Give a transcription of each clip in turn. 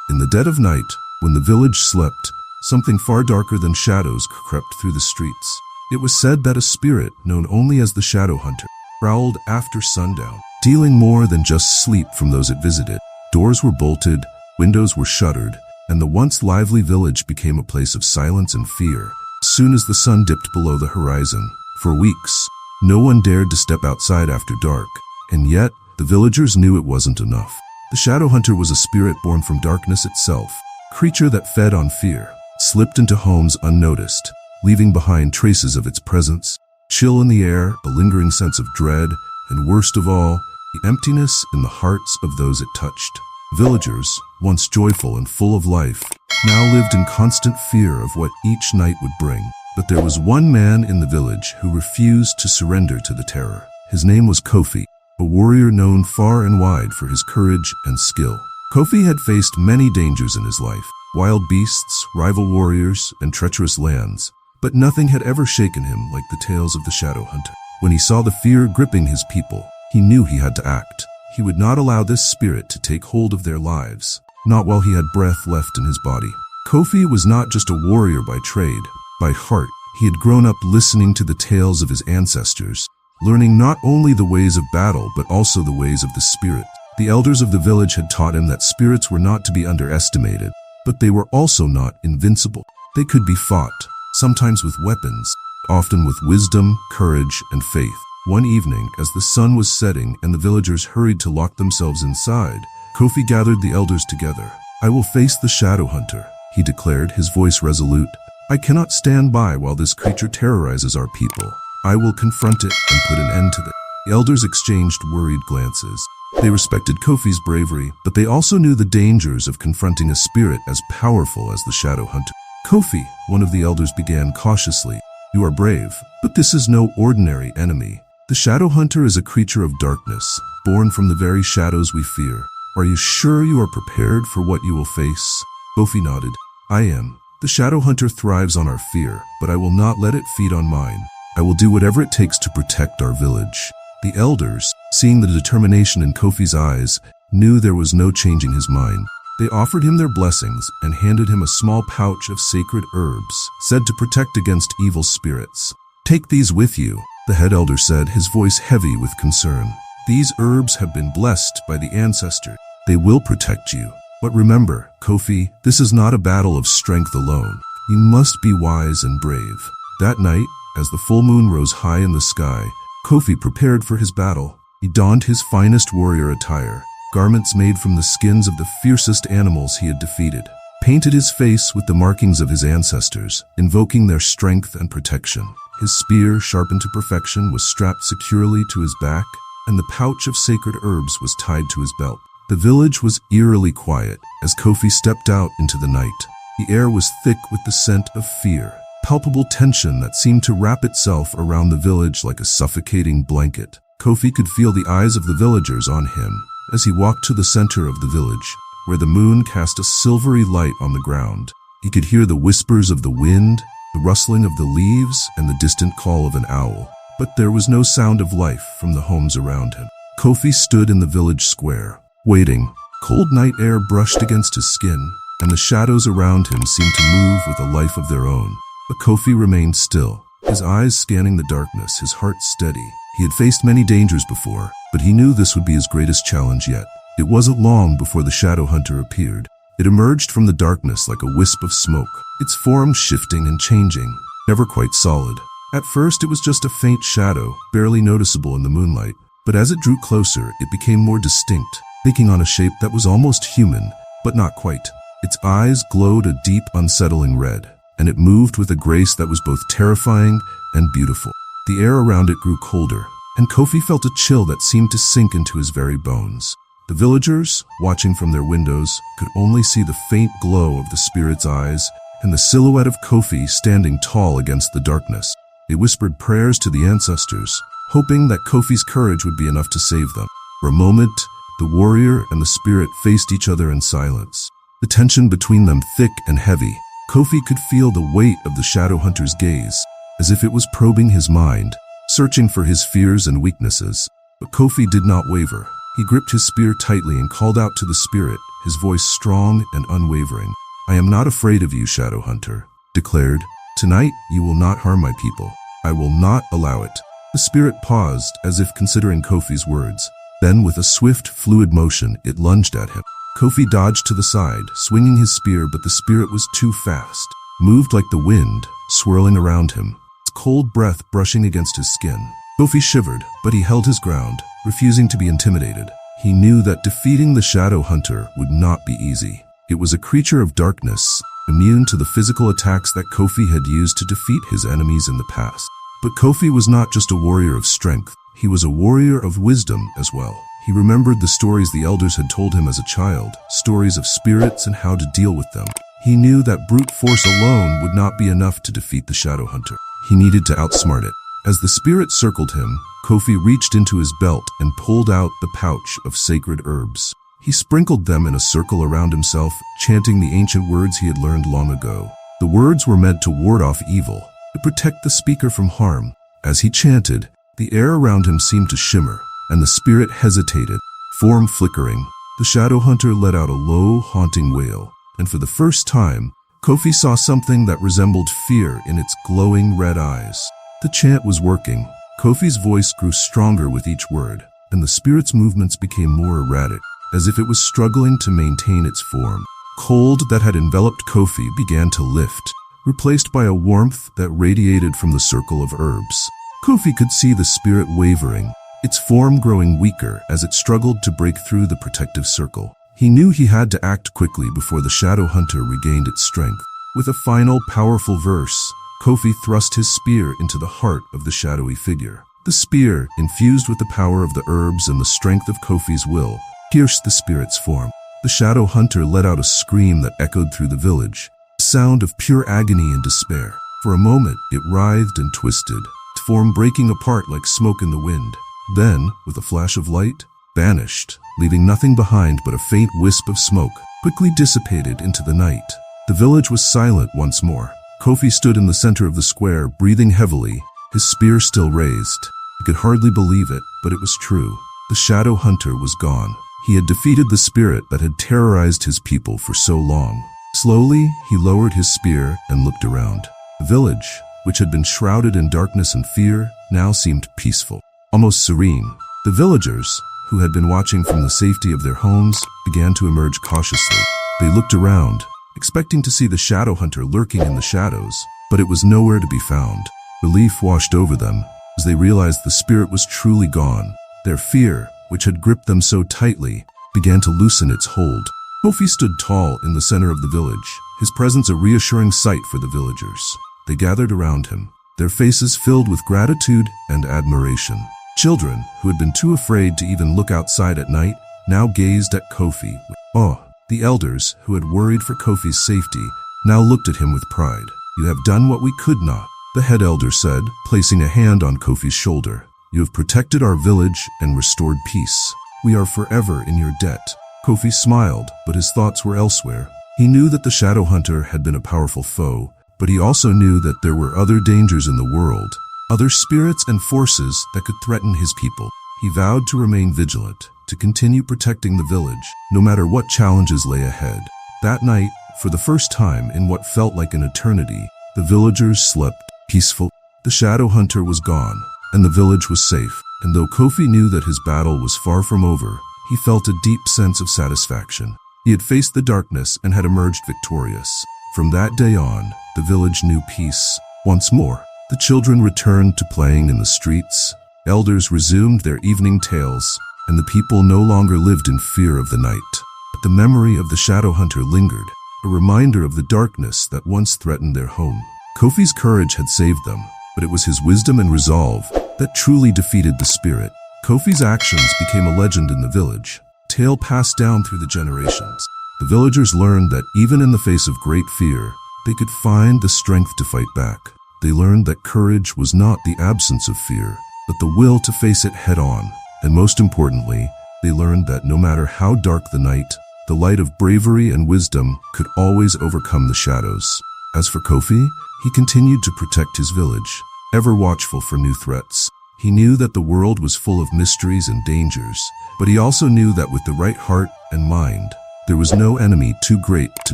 In the dead of night, when the village slept, something far darker than shadows crept through the streets. It was said that a spirit, known only as the Shadow Hunter, prowled after sundown, stealing more than just sleep from those it visited. Doors were bolted, windows were shuttered, and the once lively village became a place of silence and fear. As soon as the sun dipped below the horizon, for weeks, no one dared to step outside after dark, and yet, the villagers knew it wasn't enough. The Shadow Hunter was a spirit born from darkness itself, a creature that fed on fear, slipped into homes unnoticed, leaving behind traces of its presence, chill in the air, a lingering sense of dread, and worst of all, the emptiness in the hearts of those it touched. Villagers, once joyful and full of life, now lived in constant fear of what each night would bring. But there was one man in the village who refused to surrender to the terror. His name was Kofi, a warrior known far and wide for his courage and skill. Kofi had faced many dangers in his life, wild beasts, rival warriors, and treacherous lands, but nothing had ever shaken him like the tales of the Shadow Hunter. When he saw the fear gripping his people, he knew he had to act. He would not allow this spirit to take hold of their lives, not while he had breath left in his body. Kofi was not just a warrior by trade. By heart, he had grown up listening to the tales of his ancestors, learning not only the ways of battle but also the ways of the spirit. The elders of the village had taught him that spirits were not to be underestimated, but they were also not invincible. They could be fought, sometimes with weapons, often with wisdom, courage, and faith. One evening, as the sun was setting and the villagers hurried to lock themselves inside, Kofi gathered the elders together. "I will face the Shadow Hunter," he declared, his voice resolute. "I cannot stand by while this creature terrorizes our people. I will confront it and put an end to it." The elders exchanged worried glances. They respected Kofi's bravery, but they also knew the dangers of confronting a spirit as powerful as the Shadow Hunter. "Kofi," one of the elders began cautiously, "you are brave, but this is no ordinary enemy. The Shadow Hunter is a creature of darkness, born from the very shadows we fear. Are you sure you are prepared for what you will face?" Kofi nodded. "I am. The Shadow Hunter thrives on our fear, but I will not let it feed on mine. I will do whatever it takes to protect our village." The elders, seeing the determination in Kofi's eyes, knew there was no changing his mind. They offered him their blessings and handed him a small pouch of sacred herbs, said to protect against evil spirits. "Take these with you," the head elder said, his voice heavy with concern. "These herbs have been blessed by the ancestors. They will protect you. But remember, Kofi, this is not a battle of strength alone. You must be wise and brave." That night, as the full moon rose high in the sky, Kofi prepared for his battle. He donned his finest warrior attire, garments made from the skins of the fiercest animals he had defeated, painted his face with the markings of his ancestors, invoking their strength and protection. His spear, sharpened to perfection, was strapped securely to his back, and the pouch of sacred herbs was tied to his belt. The village was eerily quiet as Kofi stepped out into the night. The air was thick with the scent of fear, palpable tension that seemed to wrap itself around the village like a suffocating blanket. Kofi could feel the eyes of the villagers on him as he walked to the center of the village, where the moon cast a silvery light on the ground. He could hear the whispers of the wind, the rustling of the leaves, and the distant call of an owl. But there was no sound of life from the homes around him. Kofi stood in the village square, waiting. Cold night air brushed against his skin, and the shadows around him seemed to move with a life of their own. But Kofi remained still, his eyes scanning the darkness, his heart steady. He had faced many dangers before, but he knew this would be his greatest challenge yet. It wasn't long before the Shadow Hunter appeared. It emerged from the darkness like a wisp of smoke, its form shifting and changing, never quite solid. At first it was just a faint shadow, barely noticeable in the moonlight, but as it drew closer, it became more distinct, taking on a shape that was almost human, but not quite. Its eyes glowed a deep, unsettling red, and it moved with a grace that was both terrifying and beautiful. The air around it grew colder, and Kofi felt a chill that seemed to sink into his very bones. The villagers, watching from their windows, could only see the faint glow of the spirit's eyes and the silhouette of Kofi standing tall against the darkness. They whispered prayers to the ancestors, hoping that Kofi's courage would be enough to save them. For a moment, the warrior and the spirit faced each other in silence, the tension between them thick and heavy. Kofi could feel the weight of the Shadow Hunter's gaze, as if it was probing his mind, searching for his fears and weaknesses. But Kofi did not waver. He gripped his spear tightly and called out to the spirit, his voice strong and unwavering. "I am not afraid of you, Shadow Hunter," declared. "Tonight you will not harm my people. I will not allow it." The spirit paused as if considering Kofi's words. Then with a swift, fluid motion, it lunged at him. Kofi dodged to the side, swinging his spear, but the spirit was too fast. Moved like the wind, swirling around him, its cold breath brushing against his skin. Kofi shivered, but he held his ground, refusing to be intimidated. He knew that defeating the Shadow Hunter would not be easy. It was a creature of darkness, immune to the physical attacks that Kofi had used to defeat his enemies in the past. But Kofi was not just a warrior of strength, he was a warrior of wisdom as well. He remembered the stories the elders had told him as a child, stories of spirits and how to deal with them. He knew that brute force alone would not be enough to defeat the Shadow Hunter. He needed to outsmart it. As the spirit circled him, Kofi reached into his belt and pulled out the pouch of sacred herbs. He sprinkled them in a circle around himself, chanting the ancient words he had learned long ago. The words were meant to ward off evil, to protect the speaker from harm. As he chanted, the air around him seemed to shimmer, and the spirit hesitated, form flickering. The Shadow Hunter let out a low, haunting wail, and for the first time, Kofi saw something that resembled fear in its glowing red eyes. The chant was working. Kofi's voice grew stronger with each word, and the spirit's movements became more erratic, as if it was struggling to maintain its form. Cold that had enveloped Kofi began to lift, replaced by a warmth that radiated from the circle of herbs. Kofi could see the spirit wavering, its form growing weaker as it struggled to break through the protective circle. He knew he had to act quickly before the Shadow Hunter regained its strength. With a final, powerful verse, Kofi thrust his spear into the heart of the shadowy figure. The spear, infused with the power of the herbs and the strength of Kofi's will, pierced the spirit's form. The Shadow Hunter let out a scream that echoed through the village, a sound of pure agony and despair. For a moment, it writhed and twisted, its form breaking apart like smoke in the wind. Then, with a flash of light, vanished, leaving nothing behind but a faint wisp of smoke, quickly dissipated into the night. The village was silent once more. Kofi stood in the center of the square, breathing heavily, his spear still raised. He could hardly believe it, but it was true. The Shadow Hunter was gone. He had defeated the spirit that had terrorized his people for so long. Slowly, he lowered his spear and looked around. The village, which had been shrouded in darkness and fear, now seemed peaceful, almost serene. The villagers, who had been watching from the safety of their homes, began to emerge cautiously. They looked around, expecting to see the Shadow Hunter lurking in the shadows, but it was nowhere to be found. Relief washed over them as they realized the spirit was truly gone. Their fear, which had gripped them so tightly, began to loosen its hold. Kofi stood tall in the center of the village, his presence a reassuring sight for the villagers. They gathered around him, their faces filled with gratitude and admiration. Children, who had been too afraid to even look outside at night, now gazed at Kofi with awe. The elders, who had worried for Kofi's safety, now looked at him with pride. "You have done what we could not," the head elder said, placing a hand on Kofi's shoulder. "You have protected our village and restored peace. We are forever in your debt." Kofi smiled, but his thoughts were elsewhere. He knew that the Shadow Hunter had been a powerful foe, but he also knew that there were other dangers in the world, other spirits and forces that could threaten his people. He vowed to remain vigilant, to continue protecting the village, no matter what challenges lay ahead. That night, for the first time in what felt like an eternity, the villagers slept peaceful. The Shadow Hunter was gone, and the village was safe. And though Kofi knew that his battle was far from over, he felt a deep sense of satisfaction. He had faced the darkness and had emerged victorious. From that day on, the village knew peace. Once more, the children returned to playing in the streets, elders resumed their evening tales, and the people no longer lived in fear of the night. But the memory of the Shadow Hunter lingered, a reminder of the darkness that once threatened their home. Kofi's courage had saved them, but it was his wisdom and resolve that truly defeated the spirit. Kofi's actions became a legend in the village, a tale passed down through the generations. The villagers learned that even in the face of great fear, they could find the strength to fight back. They learned that courage was not the absence of fear, but the will to face it head on. And most importantly, they learned that no matter how dark the night, the light of bravery and wisdom could always overcome the shadows. As for Kofi, he continued to protect his village, ever watchful for new threats. He knew that the world was full of mysteries and dangers, but he also knew that with the right heart and mind, There was no enemy too great to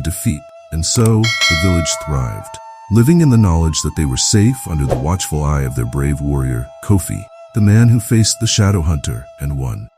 defeat, and so the village thrived, living in the knowledge that they were safe under the watchful eye of their brave warrior, Kofi, the man who faced the shadow hunter and won.